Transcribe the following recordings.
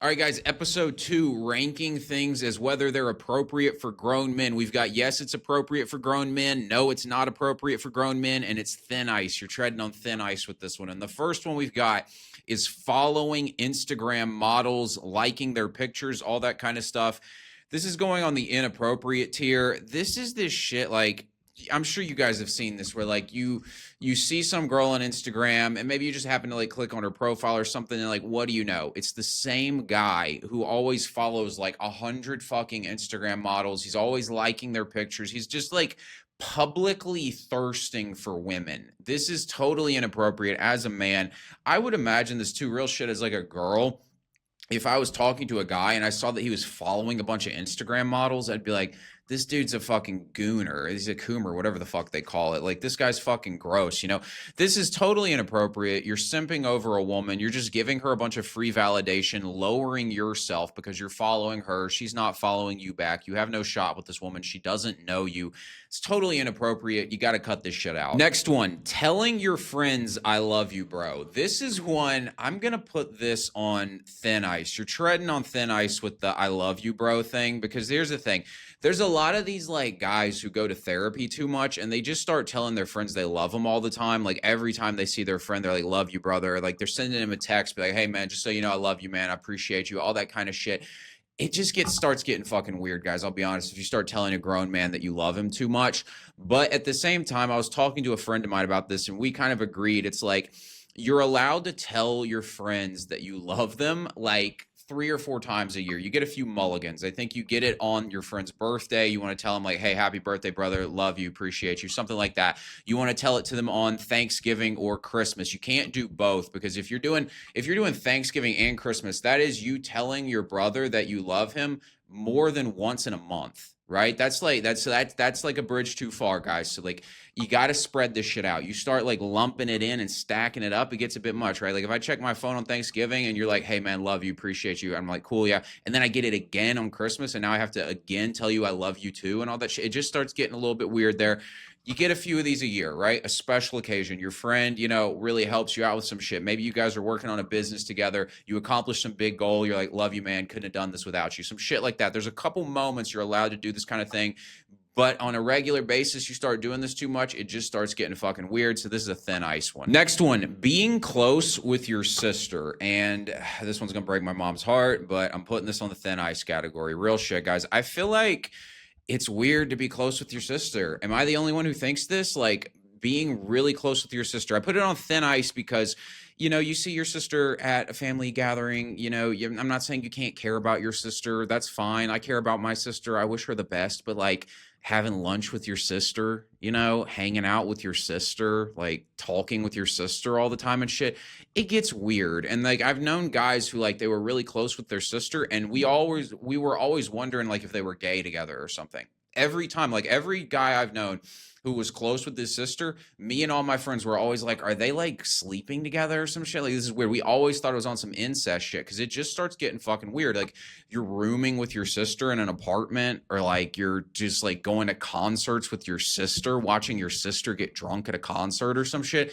All right, guys, episode 2, ranking things as whether they're appropriate for grown men. We've got yes, it's appropriate for grown men. No, it's not appropriate for grown men. And it's thin ice. You're treading on thin ice with this one. And the first one we've got is following Instagram models, liking their pictures, all that kind of stuff. This is going on the inappropriate tier. This is this shit like, I'm sure you guys have seen this where like you see some girl on Instagram and maybe you just happen to like click on her profile or something and like, what do you know? It's the same guy who always follows like 100 fucking Instagram models. He's always liking their pictures. He's just like publicly thirsting for women. This is totally inappropriate as a man. I would imagine this too, real shit, as like a girl. If I was talking to a guy and I saw that he was following a bunch of Instagram models, I'd be like, this dude's a fucking gooner. He's a coomer, whatever the fuck they call it. Like, this guy's fucking gross, you know? This is totally inappropriate. You're simping over a woman. You're just giving her a bunch of free validation, lowering yourself because you're following her. She's not following you back. You have no shot with this woman. She doesn't know you. It's totally inappropriate. You got to cut this shit out. Next one, telling your friends, I love you, bro. This is one, I'm going to put this on thin ice. You're treading on thin ice with the I love you, bro thing, because here's the thing. There's a lot of these like guys who go to therapy too much and they just start telling their friends they love them all the time. Like every time they see their friend, they're like, love you, brother. Like they're sending him a text, be like, hey man, just so you know, I love you, man. I appreciate you. All that kind of shit. It just starts getting fucking weird, guys. I'll be honest. If you start telling a grown man that you love him too much, but at the same time, I was talking to a friend of mine about this and we kind of agreed. It's like, you're allowed to tell your friends that you love them like 3 or 4 times a year. You get a few mulligans. I think you get it on your friend's birthday. You want to tell them like, hey, happy birthday, brother. Love you. Appreciate you. Something like that. You want to tell it to them on Thanksgiving or Christmas. You can't do both because if you're doing Thanksgiving and Christmas, that is you telling your brother that you love him more than once in a month. Right? That's like a bridge too far, guys. So like you got to spread this shit out. You start like lumping it in and stacking it up, it gets a bit much, right? Like if I check my phone on Thanksgiving and you're like, hey man, love you, appreciate you. I'm like, cool, yeah. And then I get it again on Christmas and now I have to again tell you I love you too and all that shit. It just starts getting a little bit weird there. You get a few of these a year, right? A special occasion. Your friend, you know, really helps you out with some shit. Maybe you guys are working on a business together. You accomplish some big goal. You're like, love you, man. Couldn't have done this without you. Some shit like that. There's a couple moments you're allowed to do this kind of thing. But on a regular basis, you start doing this too much, it just starts getting fucking weird. So this is a thin ice one. Next one, being close with your sister. And this one's going to break my mom's heart, but I'm putting this on the thin ice category. Real shit, guys. I feel like it's weird to be close with your sister. Am I the only one who thinks this? Like being really close with your sister. I put it on thin ice because, you know, you see your sister at a family gathering, you know, I'm not saying you can't care about your sister. That's fine. I care about my sister. I wish her the best, but like having lunch with your sister, you know, hanging out with your sister, like talking with your sister all the time and shit, it gets weird. And like I've known guys who like they were really close with their sister and we were always wondering like if they were gay together or something. Every time, like every guy I've known who was close with his sister, me and all my friends were always like, are they like sleeping together or some shit? Like this is weird. We always thought it was on some incest shit because it just starts getting fucking weird. Like you're rooming with your sister in an apartment or like you're just like going to concerts with your sister, watching your sister get drunk at a concert or some shit.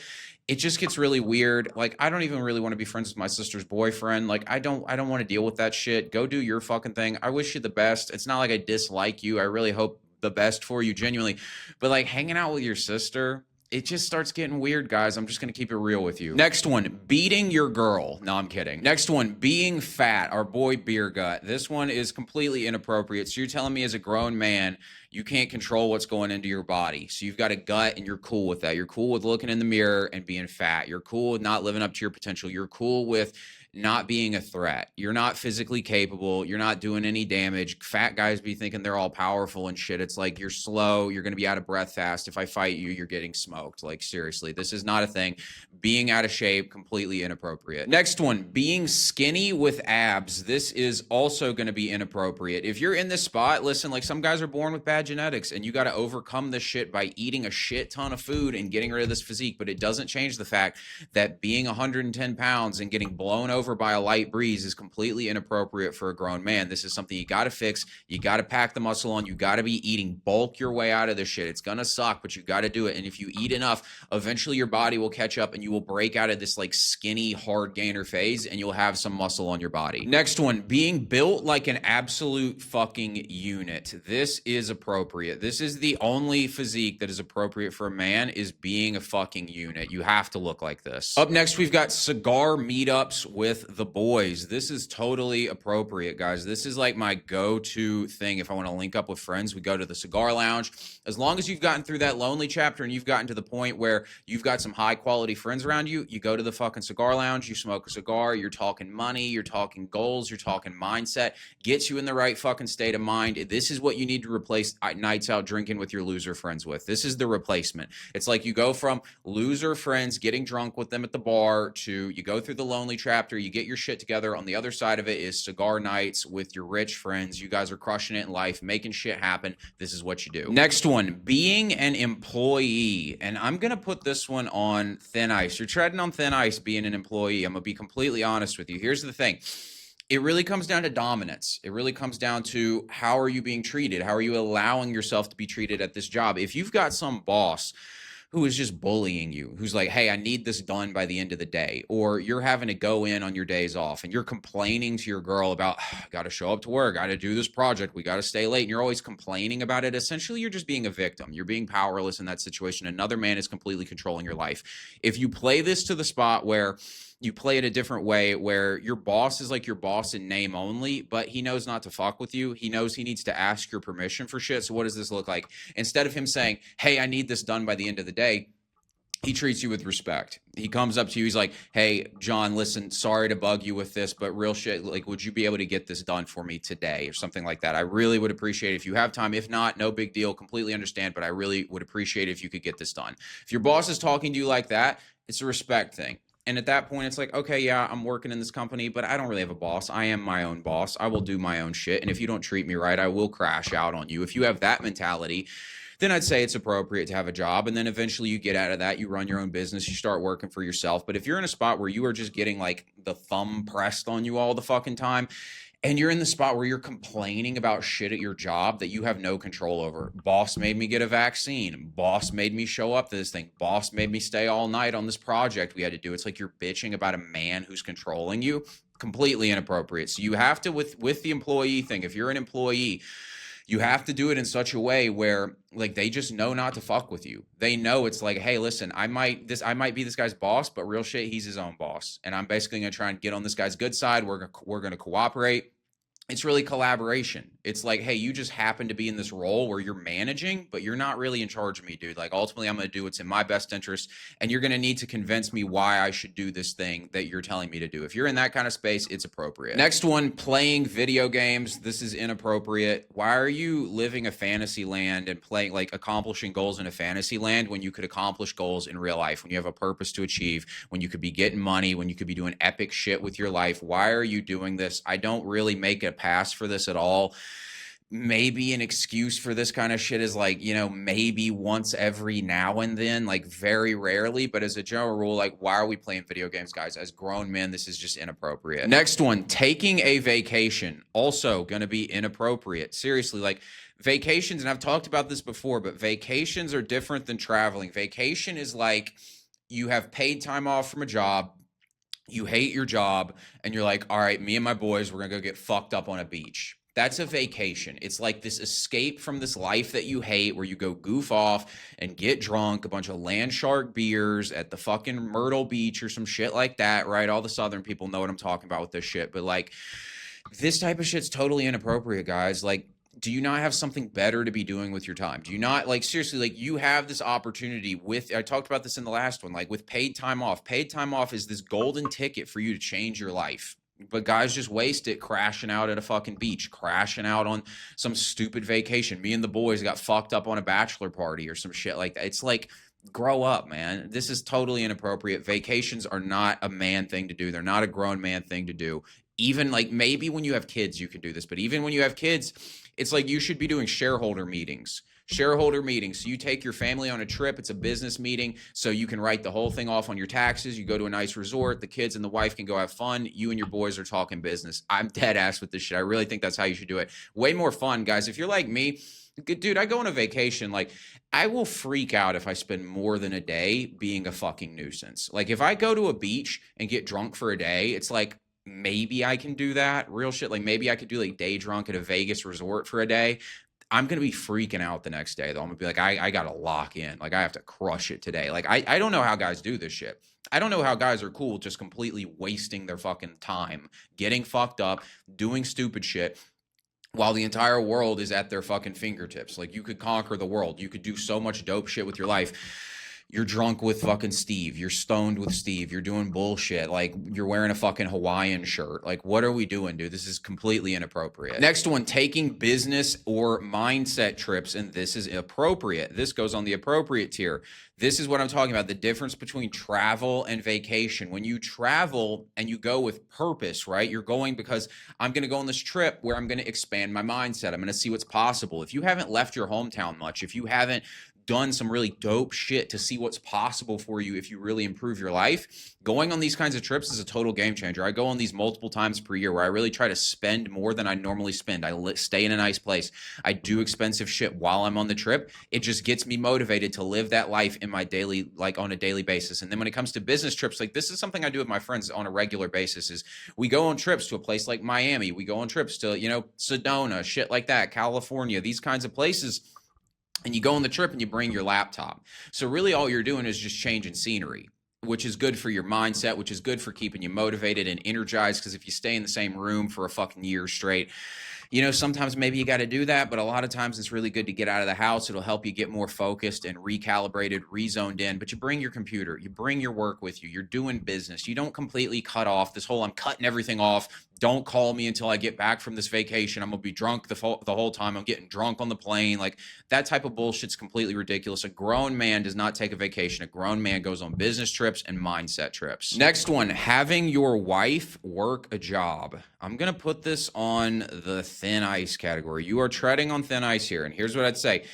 It just gets really weird. Like, I don't even really want to be friends with my sister's boyfriend. Like, I don't want to deal with that shit. Go do your fucking thing. I wish you the best. It's not like I dislike you. I really hope the best for you, genuinely. But like hanging out with your sister, it just starts getting weird, guys. I'm just going to keep it real with you. Next one, beating your girl. No, I'm kidding. Next one, being fat. Our boy Beer Gut. This one is completely inappropriate. So you're telling me as a grown man, you can't control what's going into your body. So you've got a gut and you're cool with that. You're cool with looking in the mirror and being fat. You're cool with not living up to your potential. You're cool with not being a threat. You're not physically capable. You're not doing any damage. Fat guys be thinking they're all powerful and shit. It's like you're slow. You're going to be out of breath fast. If I fight you, you're getting smoked. Like seriously, this is not a thing. Being out of shape, completely inappropriate. Next one, being skinny with abs. This is also going to be inappropriate. If you're in this spot, listen, like some guys are born with bad genetics and you got to overcome this shit by eating a shit ton of food and getting rid of this physique. But it doesn't change the fact that being 110 pounds and getting blown over over by a light breeze is completely inappropriate for a grown man. This is something you got to fix. You got to pack the muscle on. You got to be eating. Bulk your way out of this shit. It's going to suck, but you got to do it. And if you eat enough, eventually your body will catch up and you will break out of this like skinny hard gainer phase and you'll have some muscle on your body. Next one, being built like an absolute fucking unit. This is appropriate. This is the only physique that is appropriate for a man, is being a fucking unit. You have to look like this. Up next, we've got cigar meetups with the boys. This is totally appropriate, guys. This is like my go-to thing. If I want to link up with friends, we go to the cigar lounge. As long as you've gotten through that lonely chapter and you've gotten to the point where you've got some high quality friends around you, you go to the fucking cigar lounge, you smoke a cigar, you're talking money, you're talking goals, you're talking mindset, gets you in the right fucking state of mind. This is what you need to replace nights out drinking with your loser friends with. This is the replacement. It's like you go from loser friends, getting drunk with them at the bar, to you go through the lonely chapter, you get your shit together. On the other side of it is cigar nights with your rich friends. You guys are crushing it in life, making shit happen. This is what you do. Next one, being an employee. And I'm going to put this one on thin ice. You're treading on thin ice being an employee. I'm going to be completely honest with you. Here's the thing. It really comes down to dominance. It really comes down to how are you being treated? How are you allowing yourself to be treated at this job? If you've got some boss who is just bullying you, who's like, hey, I need this done by the end of the day, or you're having to go in on your days off and you're complaining to your girl about, got to show up to work, got to do this project, we got to stay late, and you're always complaining about it, essentially you're just being a victim. You're being powerless in that situation. Another man is completely controlling your life. If you play this to the spot where you play it a different way, where your boss is like your boss in name only, but he knows not to fuck with you. He knows he needs to ask your permission for shit. So what does this look like? Instead of him saying, hey, I need this done by the end of the day, he treats you with respect. He comes up to you. He's like, hey, John, listen, sorry to bug you with this, but real shit, like, would you be able to get this done for me today or something like that? I really would appreciate it if you have time. If not, no big deal. Completely understand, but I really would appreciate it if you could get this done. If your boss is talking to you like that, it's a respect thing. And at that point, it's like, okay, yeah, I'm working in this company, but I don't really have a boss. I am my own boss. I will do my own shit. And if you don't treat me right, I will crash out on you. If you have that mentality, then I'd say it's appropriate to have a job. And then eventually you get out of that, you run your own business, you start working for yourself. But if you're in a spot where you are just getting like the thumb pressed on you all the fucking time, and you're in the spot where you're complaining about shit at your job that you have no control over. Boss made me get a vaccine. Boss made me show up to this thing. Boss made me stay all night on this project we had to do. It's like you're bitching about a man who's controlling you. Completely inappropriate. So you have to, with the employee thing, if you're an employee, you have to do it in such a way where like they just know not to fuck with you. They know it's like, hey, listen, I might be this guy's boss, but real shit, he's his own boss. And I'm basically going to try and get on this guy's good side. We're going to cooperate. It's really collaboration. It's like, hey, you just happen to be in this role where you're managing, but you're not really in charge of me, dude. Like, ultimately, I'm going to do what's in my best interest, and you're going to need to convince me why I should do this thing that you're telling me to do. If you're in that kind of space, it's appropriate. Next one, playing video games. This is inappropriate. Why are you living a fantasy land and playing, like, accomplishing goals in a fantasy land when you could accomplish goals in real life, when you have a purpose to achieve, when you could be getting money, when you could be doing epic shit with your life? Why are you doing this? I don't really make a pass for this at all. Maybe an excuse for this kind of shit is like, you know, maybe once every now and then, like very rarely, but as a general rule, like, why are we playing video games, guys? As grown men, this is just inappropriate. Next one, taking a vacation. Also going to be inappropriate. Seriously, like, vacations, and I've talked about this before, but vacations are different than traveling. Vacation is like you have paid time off from a job. You hate your job and you're like, all right, me and my boys, we're going to go get fucked up on a beach. That's a vacation. It's like this escape from this life that you hate where you go goof off and get drunk, a bunch of land shark beers at the fucking Myrtle Beach or some shit like that, right? All the Southern people know what I'm talking about with this shit. But like, this type of shit's totally inappropriate, guys. Like, do you not have something better to be doing with your time? Do you not, like, seriously, like, you have this opportunity with, I talked about this in the last one, like with paid time off. Paid time off is this golden ticket for you to change your life. But guys just waste it crashing out at a fucking beach, crashing out on some stupid vacation. Me and the boys got fucked up on a bachelor party or some shit like that. It's like, grow up, man. This is totally inappropriate. Vacations are not a man thing to do. They're not a grown man thing to do. Even like maybe when you have kids, you can do this. But even when you have kids, it's like you should be doing shareholder meetings Shareholder meeting. So you take your family on a trip. It's a business meeting. So you can write the whole thing off on your taxes. You go to a nice resort. The kids and the wife can go have fun. You and your boys are talking business. I'm dead ass with this shit. I really think that's how you should do it. Way more fun, guys. If you're like me, dude, I go on a vacation. Like, I will freak out if I spend more than a day being a fucking nuisance. Like, if I go to a beach and get drunk for a day, it's like, maybe I can do that. Real shit. Like, maybe I could do like day drunk at a Vegas resort for a day. I'm going to be freaking out the next day, though. I'm going to be like, I got to lock in. Like, I have to crush it today. Like, I don't know how guys do this shit. I don't know how guys are cool just completely wasting their fucking time, getting fucked up, doing stupid shit, while the entire world is at their fucking fingertips. Like, you could conquer the world. You could do so much dope shit with your life. You're drunk with fucking Steve. You're stoned with Steve. You're doing bullshit. Like, you're wearing a fucking Hawaiian shirt. Like, what are we doing, dude? This is completely inappropriate. Next one, taking business or mindset trips, and this is appropriate. This goes on the appropriate tier. This is what I'm talking about, the difference between travel and vacation. When you travel and you go with purpose, right? You're going because I'm going to go on this trip where I'm going to expand my mindset. I'm going to see what's possible. If you haven't left your hometown much, if you haven't done some really dope shit to see what's possible for you if you really improve your life, going on these kinds of trips is a total game changer. I go on these multiple times per year where I really try to spend more than I normally spend. I stay in a nice place. I do expensive shit while I'm on the trip. It just gets me motivated to live that life in my daily, like on a daily basis. And then when it comes to business trips, like this is something I do with my friends on a regular basis, is we go on trips to a place like Miami. We go on trips to, Sedona, shit like that, California, these kinds of places. And you go on the trip and you bring your laptop. So really all you're doing is just changing scenery, which is good for your mindset, which is good for keeping you motivated and energized. Because if you stay in the same room for a fucking year straight, sometimes maybe you got to do that, but a lot of times it's really good to get out of the house. It'll help you get more focused and recalibrated, rezoned in. But you bring your computer, you bring your work with you, you're doing business. You don't completely cut off this whole, I'm cutting everything off. Don't call me until I get back from this vacation. I'm going to be drunk the whole time. I'm getting drunk on the plane. Like, that type of bullshit's completely ridiculous. A grown man does not take a vacation. A grown man goes on business trips and mindset trips. Next one, having your wife work a job. I'm going to put this on the thin ice category. You are treading on thin ice here. And here's what I'd say.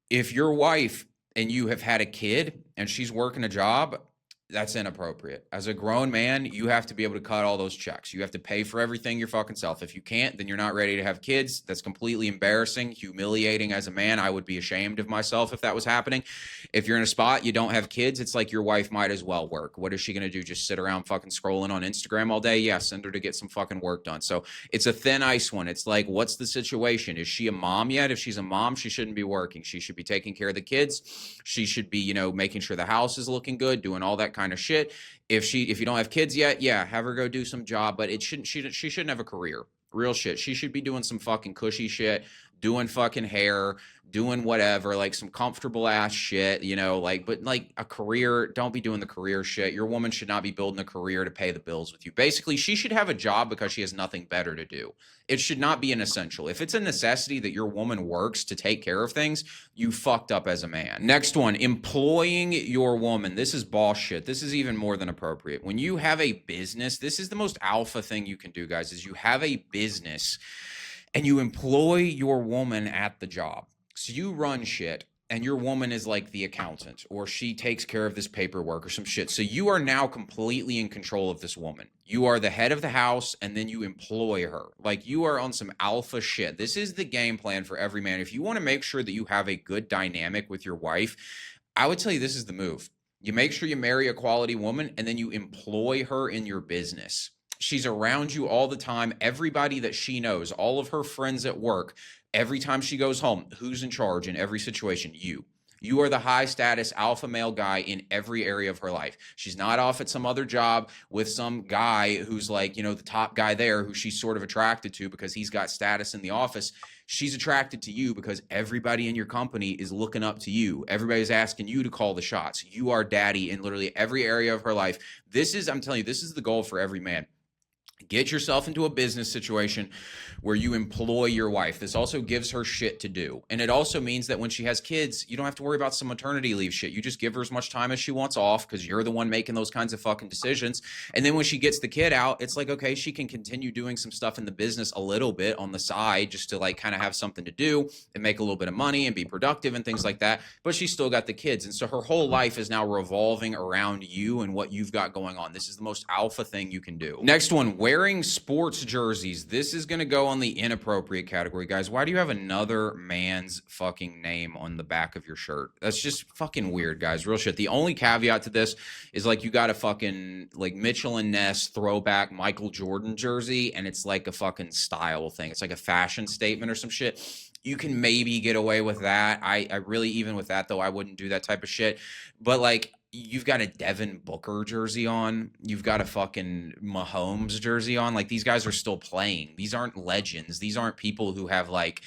If your wife and you have had a kid and she's working a job, that's inappropriate. As a grown man, you have to be able to cut all those checks. You have to pay for everything your fucking self. If you can't, then you're not ready to have kids. That's completely embarrassing, humiliating as a man. I would be ashamed of myself if that was happening. If you're in a spot, you don't have kids, it's like your wife might as well work. What is she going to do? Just sit around fucking scrolling on Instagram all day? Yeah, send her to get some fucking work done. So it's a thin ice one. It's like, what's the situation? Is she a mom yet? If she's a mom, she shouldn't be working. She should be taking care of the kids. She should be, making sure the house is looking good, doing all that kind of shit. If you don't have kids yet, yeah, have her go do some job, but she shouldn't have a career. Real shit. She should be doing some fucking cushy shit, doing fucking hair, doing whatever, like some comfortable ass shit, but like a career, don't be doing the career shit. Your woman should not be building a career to pay the bills with you. Basically, she should have a job because she has nothing better to do. It should not be an essential. If it's a necessity that your woman works to take care of things, you fucked up as a man. Next one, employing your woman. This is boss shit. This is even more than appropriate. When you have a business, this is the most alpha thing you can do, guys, is you have a business and you employ your woman at the job. So you run shit and your woman is like the accountant, or she takes care of this paperwork or some shit. So you are now completely in control of this woman. You are the head of the house and then you employ her. Like, you are on some alpha shit. This is the game plan for every man. If you want to make sure that you have a good dynamic with your wife, I would tell you this is the move. You make sure you marry a quality woman and then you employ her in your business. She's around you all the time. Everybody that she knows, all of her friends at work, every time she goes home, who's in charge in every situation? You are the high status alpha male guy in every area of her life. She's not off at some other job with some guy who's like, the top guy there who she's sort of attracted to because he's got status in the office. She's attracted to you because everybody in your company is looking up to you. Everybody's asking you to call the shots. You are daddy in literally every area of her life. I'm telling you, this is the goal for every man. Get yourself into a business situation where you employ your wife. This also gives her shit to do. And it also means that when she has kids, you don't have to worry about some maternity leave shit. You just give her as much time as she wants off because you're the one making those kinds of fucking decisions. And then when she gets the kid out, it's like, okay, she can continue doing some stuff in the business a little bit on the side just to like kind of have something to do and make a little bit of money and be productive and things like that. But she's still got the kids. And so her whole life is now revolving around you and what you've got going on. This is the most alpha thing you can do. Next one, wearing sports jerseys. This is going to go on the inappropriate category, guys. Why do you have another man's fucking name on the back of your shirt? That's just fucking weird, guys. Real shit. The only caveat to this is like you got a fucking like Mitchell and Ness throwback Michael Jordan jersey, and it's like a fucking style thing. It's like a fashion statement or some shit. You can maybe get away with that. I really, even with that though, I wouldn't do that type of shit. But like, you've got a Devin Booker jersey on. You've got a fucking Mahomes jersey on. Like, these guys are still playing. These aren't legends. These aren't people who have like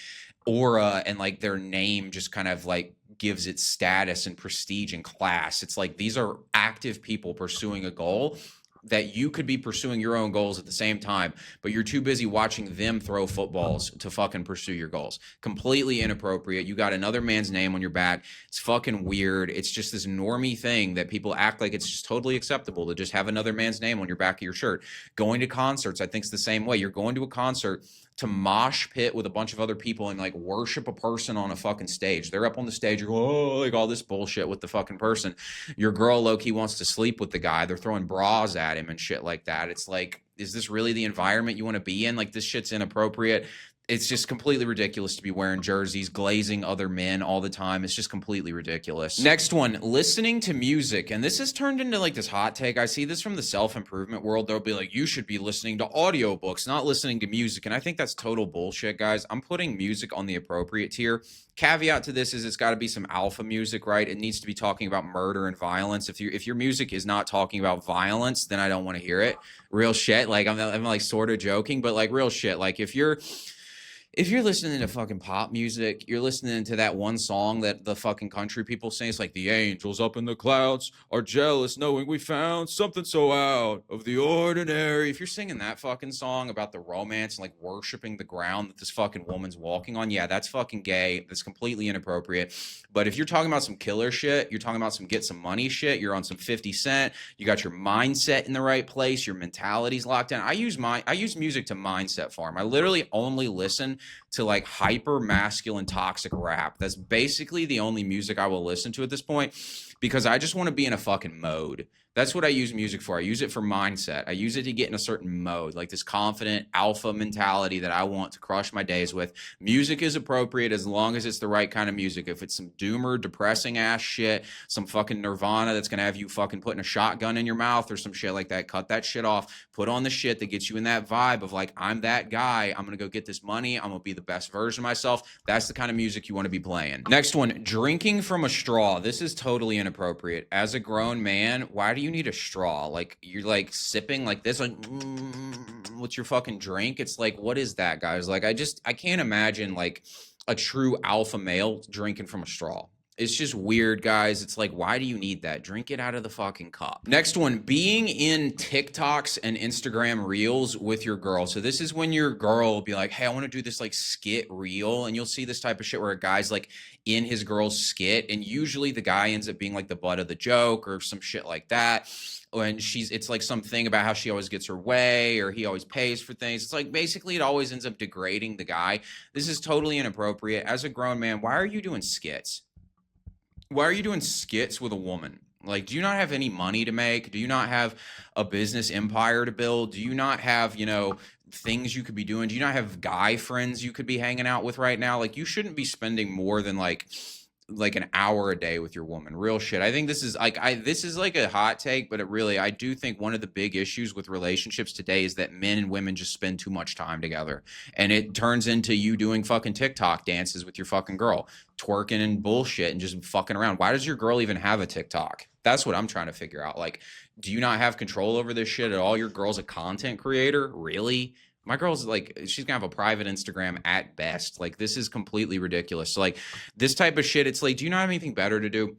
aura and like their name just kind of like gives it status and prestige and class. It's like these are active people pursuing a goal that you could be pursuing your own goals at the same time, but you're too busy watching them throw footballs to fucking pursue your goals. Completely inappropriate. You got another man's name on your back. It's fucking weird. It's just this normie thing that people act like it's just totally acceptable to just have another man's name on your back of your shirt. Going to concerts, I think it's the same way. You're going to a concert to mosh pit with a bunch of other people and like worship a person on a fucking stage. They're up on the stage, you're like all this bullshit with the fucking person. Your girl low-key wants to sleep with the guy. They're throwing bras at him and shit like that. It's like, is this really the environment you want to be in? Like, this shit's inappropriate. It's just completely ridiculous to be wearing jerseys, glazing other men all the time. It's just completely ridiculous. Next one, listening to music. And this has turned into like this hot take. I see this from the self-improvement world. They'll be like, you should be listening to audiobooks, not listening to music. And I think that's total bullshit, guys. I'm putting music on the appropriate tier. Caveat to this is it's got to be some alpha music, right? It needs to be talking about murder and violence. If your music is not talking about violence, then I don't want to hear it. Real shit. Like, I'm like sort of joking, but like real shit. Like, if you're listening to fucking pop music, you're listening to that one song that the fucking country people sing. It's like, the angels up in the clouds are jealous knowing we found something so out of the ordinary. If you're singing that fucking song about the romance and like worshiping the ground that this fucking woman's walking on, yeah, that's fucking gay. That's completely inappropriate. But if you're talking about some killer shit, you're talking about some get some money shit, you're on some 50 Cent, you got your mindset in the right place, your mentality's locked in. I use music to mindset farm. I literally only listen to like hyper masculine toxic rap. That's basically the only music I will listen to at this point, because I just want to be in a fucking mode. That's what I use music for. I use it for mindset. I use it to get in a certain mode, like this confident alpha mentality that I want to crush my days with. Music is appropriate as long as it's the right kind of music. If it's some doomer, depressing ass shit, some fucking Nirvana that's going to have you fucking putting a shotgun in your mouth or some shit like that, cut that shit off. Put on the shit that gets you in that vibe of like, I'm that guy. I'm going to go get this money. I'm going to be the best version of myself. That's the kind of music you want to be playing. Next one, drinking from a straw. This is totally inappropriate. As a grown man, why do you need a straw? Like, you're like sipping like this, like what's your fucking drink? It's like, what is that, guys? Like, I can't imagine like a true alpha male drinking from a straw. It's just weird, guys. It's like, why do you need that? Drink it out of the fucking cup. Next one, being in TikToks and Instagram reels with your girl. So this is when your girl will be like, hey, I want to do this like skit reel. And you'll see this type of shit where a guy's like in his girl's skit. And usually the guy ends up being like the butt of the joke or some shit like that. When it's like something about how she always gets her way or he always pays for things. It's like, basically it always ends up degrading the guy. This is totally inappropriate. As a grown man, why are you doing skits? Why are you doing skits with a woman? Like, do you not have any money to make? Do you not have a business empire to build? Do you not have, things you could be doing? Do you not have guy friends you could be hanging out with right now? Like, you shouldn't be spending more than like an hour a day with your woman. Real shit. I think this is like a hot take, but I do think one of the big issues with relationships today is that men and women just spend too much time together. And it turns into you doing fucking TikTok dances with your fucking girl, twerking and bullshit and just fucking around. Why does your girl even have a TikTok? That's what I'm trying to figure out. Like, do you not have control over this shit at all? Your girl's a content creator? Really? My girl's like, she's gonna have a private Instagram at best. Like, this is completely ridiculous. So like, this type of shit, it's like, do you not have anything better to do?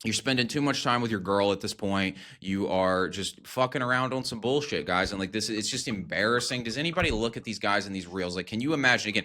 You're spending too much time with your girl at this point. You are just fucking around on some bullshit, guys. And like this, it's just embarrassing. Does anybody look at these guys in these reels? Like, can you imagine again?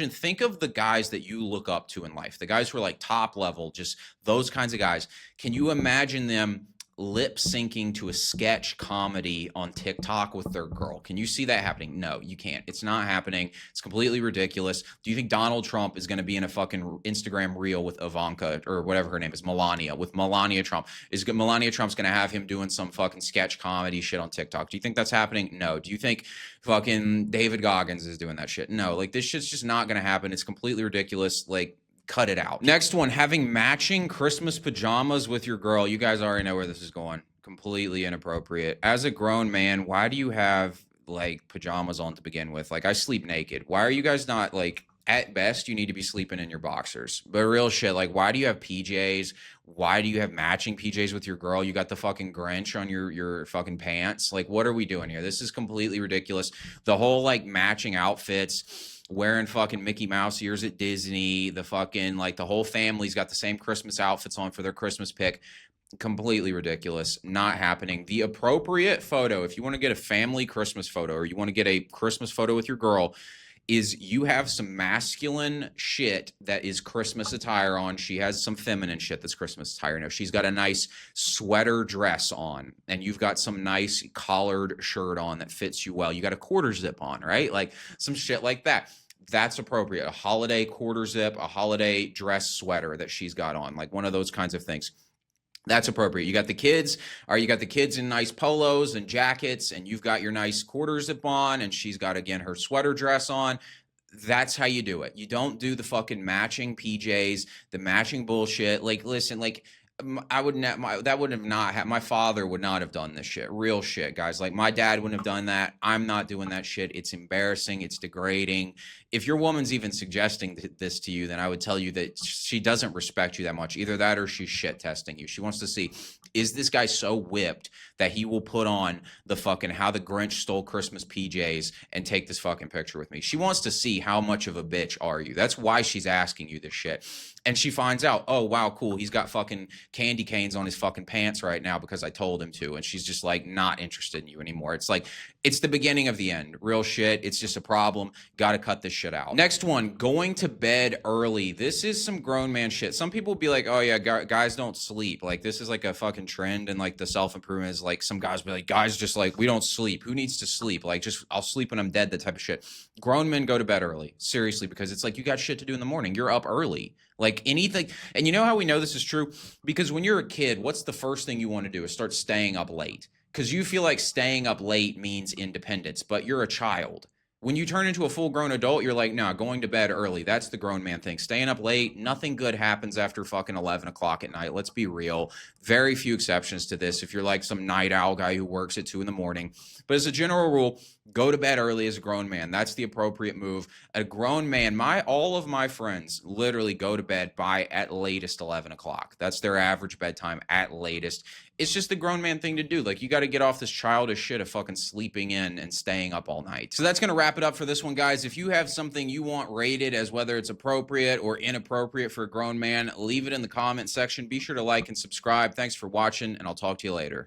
Think of the guys that you look up to in life, the guys who are like top level, just those kinds of guys. Can you imagine them lip syncing to a sketch comedy on TikTok with their girl? Can you see that happening? No, you can't. It's not happening. It's completely ridiculous. Do you think Donald Trump is going to be in a fucking Instagram reel with Ivanka or whatever her name is, Melania, with Melania Trump? Is Melania Trump's going to have him doing some fucking sketch comedy shit on TikTok? Do you think that's happening? No. Do you think fucking David Goggins is doing that shit? No. Like, this shit's just not going to happen. It's completely ridiculous. Like, cut it out. Next one, having matching Christmas pajamas with your girl. You guys already know where this is going. Completely inappropriate. As a grown man, why do you have like pajamas on to begin with? Like, I sleep naked. Why are you guys not like, at best, you need to be sleeping in your boxers? But real shit, like, why do you have PJs? Why do you have matching PJs with your girl? You got the fucking Grinch on your fucking pants. Like, what are we doing here? This is completely ridiculous. The whole like matching outfits, wearing fucking Mickey Mouse ears at Disney, the fucking like the whole family's got the same Christmas outfits on for their Christmas pick. Completely ridiculous. Not happening. The appropriate photo, if you want to get a family Christmas photo or you want to get a Christmas photo with your girl, is you have some masculine shit that is Christmas attire on. She has some feminine shit that's Christmas attire. Now, she's got a nice sweater dress on, and you've got some nice collared shirt on that fits you well. You got a quarter zip on, right? Like some shit like that. That's appropriate. A holiday quarter zip, a holiday dress sweater that she's got on, like one of those kinds of things. That's appropriate. You got the kids, or you got the kids in nice polos and jackets, and you've got your nice quarter zip on, and she's got, again, her sweater dress on. That's how you do it. You don't do the fucking matching PJs, the matching bullshit. Like, listen, like, I would not, that would have not, my father would not have done this shit. Real shit, guys. Like, my dad wouldn't have done that. I'm not doing that shit. It's embarrassing. It's degrading. If your woman's even suggesting this to you, then I would tell you that she doesn't respect you that much. Either that or she's shit testing you. She wants to see, is this guy so whipped that he will put on the fucking How the Grinch Stole Christmas PJs and take this fucking picture with me? She wants to see how much of a bitch are you. That's why she's asking you this shit. And she finds out, oh, wow, cool. He's got fucking candy canes on his fucking pants right now because I told him to. And she's just like not interested in you anymore. It's like, it's the beginning of the end. Real shit. It's just a problem. Got to cut this shit out. Next one, going to bed early. This is some grown man shit. Some people be like, oh yeah, guys don't sleep. Like, this is like a fucking trend. And like the self-improvement is like, some guys be like, guys just like, we don't sleep. Who needs to sleep? Like, just, I'll sleep when I'm dead, that type of shit. Grown men go to bed early. Seriously, because it's like, you got shit to do in the morning. You're up early. Like anything. And you know how we know this is true? Because when you're a kid, what's the first thing you want to do is start staying up late. Because you feel like staying up late means independence, but you're a child. When you turn into a full-grown adult, you're like, nah, going to bed early. That's the grown man thing. Staying up late, nothing good happens after fucking 11 o'clock at night. Let's be real. Very few exceptions to this if you're like some night owl guy who works at 2 in the morning. But as a general rule, go to bed early as a grown man. That's the appropriate move. A grown man, all of my friends literally go to bed by at latest 11 o'clock. That's their average bedtime at latest. It's just the grown man thing to do. Like, you got to get off this childish shit of fucking sleeping in and staying up all night. So that's going to wrap it up for this one, guys. If you have something you want rated as whether it's appropriate or inappropriate for a grown man, leave it in the comment section. Be sure to like and subscribe. Thanks for watching, and I'll talk to you later.